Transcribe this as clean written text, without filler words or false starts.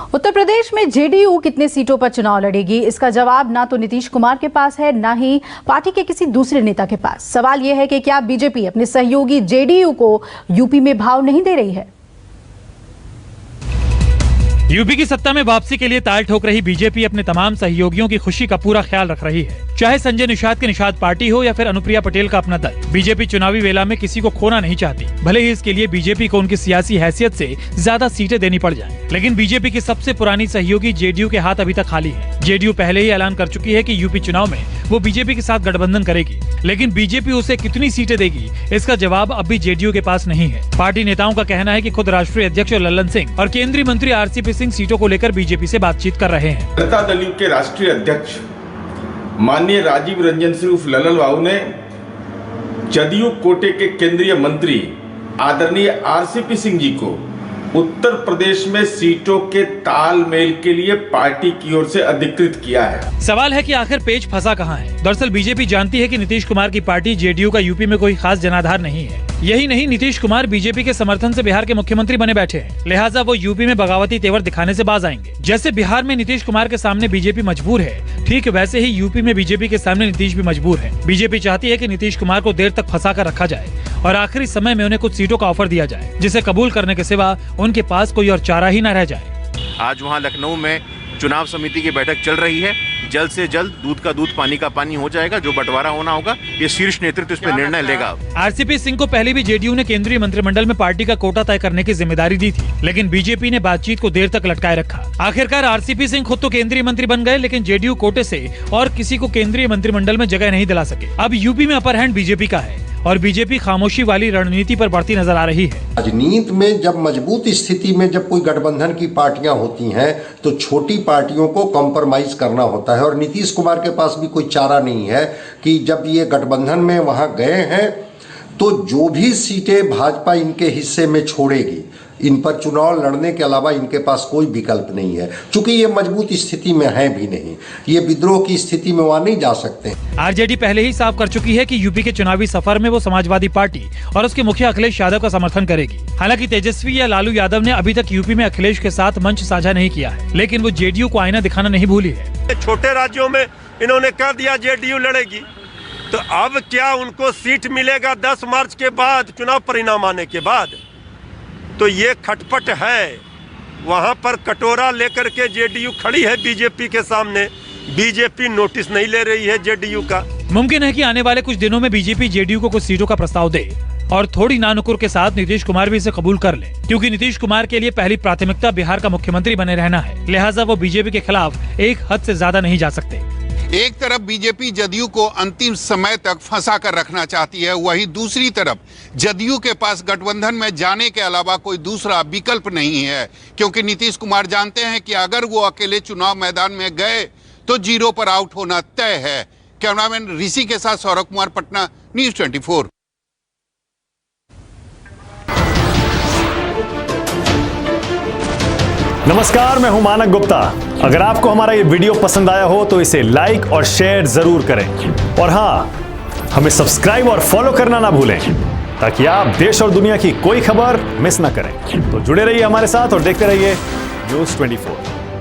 उत्तर प्रदेश में जेडीयू कितने सीटों पर चुनाव लड़ेगी, इसका जवाब ना तो नीतीश कुमार के पास है, ना ही पार्टी के किसी दूसरे नेता के पास। सवाल यह है कि क्या बीजेपी अपने सहयोगी जेडीयू को यूपी में भाव नहीं दे रही है। यूपी की सत्ता में वापसी के लिए ताल ठोक रही बीजेपी अपने तमाम सहयोगियों की खुशी का पूरा ख्याल रख रही है, चाहे संजय निषाद की निषाद पार्टी हो या फिर अनुप्रिया पटेल का अपना दल। बीजेपी चुनावी वेला में किसी को खोना नहीं चाहती, भले ही इसके लिए बीजेपी को उनकी सियासी हैसियत से ज्यादा सीटें देनी पड़ जाएं। लेकिन बीजेपी की सबसे पुरानी सहयोगी जेडीयू के हाथ अभी तक खाली है। जेडीयू पहले ही ऐलान कर चुकी है कि यूपी चुनाव में वो बीजेपी के साथ गठबंधन करेगी, लेकिन बीजेपी उसे कितनी सीटें देगी, इसका जवाब अब भी जेडीयू के पास नहीं है। पार्टी नेताओं का कहना है कि खुद राष्ट्रीय अध्यक्ष लल्लन सिंह और केंद्रीय मंत्री आरसीपी सिंह सीटों को लेकर बीजेपी से बातचीत कर रहे हैं। जनता दल के राष्ट्रीय अध्यक्ष माननीय राजीव रंजन सिंह उर्फ लल्लन बाबू ने जदयू कोटे के केंद्रीय मंत्री आदरणीय आरसीपी सिंह जी को उत्तर प्रदेश में सीटों के तालमेल के लिए पार्टी की ओर से अधिकृत किया है। सवाल है कि आखिर पेच फंसा कहां है। दरअसल बीजेपी जानती है कि नीतीश कुमार की पार्टी जेडीयू का यूपी में कोई खास जनाधार नहीं है। यही नहीं, नीतीश कुमार बीजेपी के समर्थन से बिहार के मुख्यमंत्री बने बैठे हैं, लिहाजा वो यूपी में बगावती तेवर दिखाने से बाज आएंगे। जैसे बिहार में नीतीश कुमार के सामने बीजेपी मजबूर है, ठीक वैसे ही यूपी में बीजेपी के सामने नीतीश भी मजबूर है। बीजेपी चाहती है कि नीतीश कुमार को देर तक फंसा कर रखा जाए और आखिरी समय में उन्हें कुछ सीटों का ऑफर दिया जाए, जिसे कबूल करने के सिवा उनके पास कोई और चारा ही न रह जाए। आज वहां लखनऊ में चुनाव समिति की बैठक चल रही है। जल्द से जल्द दूध का दूध पानी का पानी हो जाएगा। जो बंटवारा होना होगा ये शीर्ष नेतृत्व इस पर निर्णय लेगा। आरसीपी सिंह को पहले भी जेडीयू ने केंद्रीय मंत्रिमंडल में पार्टी का कोटा तय करने की जिम्मेदारी दी थी, लेकिन बीजेपी ने बातचीत को देर तक लटकाए रखा। आखिरकार आरसीपी सिंह खुद तो केंद्रीय मंत्री बन गए, लेकिन जेडीयू कोटे से और किसी को केंद्रीय मंत्रिमंडल में जगह नहीं दिला सके। अब यूपी में अपर हैंड बीजेपी का है और बीजेपी खामोशी वाली रणनीति पर बढ़ती नजर आ रही है। राजनीति में जब मजबूत स्थिति में जब कोई गठबंधन की पार्टियां होती हैं तो छोटी पार्टियों को कॉम्प्रोमाइज करना होता है, और नीतीश कुमार के पास भी कोई चारा नहीं है कि जब ये गठबंधन में वहां गए हैं तो जो भी सीटें भाजपा इनके हिस्से में छोड़ेगी, इन पर चुनाव लड़ने के अलावा इनके पास कोई विकल्प नहीं है। चूंकि ये मजबूत स्थिति में है भी नहीं, ये विद्रोह की स्थिति में वहां नहीं जा सकते। आरजेडी पहले ही साफ कर चुकी है कि यूपी के चुनावी सफर में वो समाजवादी पार्टी और उसके मुखिया अखिलेश यादव का समर्थन करेगी। हालांकि तेजस्वी या लालू यादव ने अभी तक यूपी में अखिलेश के साथ मंच साझा नहीं किया है, लेकिन वो जेडीयू को आईना दिखाना नहीं भूली है। छोटे राज्यों में इन्होंने कह दिया जेडीयू लड़ेगी, तो अब क्या उनको सीट मिलेगा 10 मार्च के बाद, चुनाव परिणाम आने के बाद? तो ये खटपट है। वहां पर कटोरा लेकर के जेडीयू खड़ी है बीजेपी के सामने। बीजेपी नोटिस नहीं ले रही है जेडीयू का। मुमकिन है कि आने वाले कुछ दिनों में बीजेपी जेडीयू को कुछ सीटों का प्रस्ताव दे और थोड़ी नानुकुर के साथ नीतीश कुमार भी इसे कबूल कर ले, क्योंकि नीतीश कुमार के लिए पहली प्राथमिकता बिहार का मुख्यमंत्री बने रहना है। लिहाजा वो बीजेपी के खिलाफ एक हद से ज्यादा नहीं जा सकते। एक तरफ बीजेपी जदयू को अंतिम समय तक फंसा कर रखना चाहती है, वहीं दूसरी तरफ जदयू के पास गठबंधन में जाने के अलावा कोई दूसरा विकल्प नहीं है, क्योंकि नीतीश कुमार जानते हैं कि अगर वो अकेले चुनाव मैदान में गए तो जीरो पर आउट होना तय है। कैमरामैन ऋषि के साथ सौरभ कुमार, पटना, न्यूज़ 24। नमस्कार, मैं हूं मानक गुप्ता। अगर आपको हमारा ये वीडियो पसंद आया हो तो इसे लाइक और शेयर जरूर करें, और हां, हमें सब्सक्राइब और फॉलो करना ना भूलें ताकि आप देश और दुनिया की कोई खबर मिस ना करें। तो जुड़े रहिए हमारे साथ और देखते रहिए न्यूज़ 24।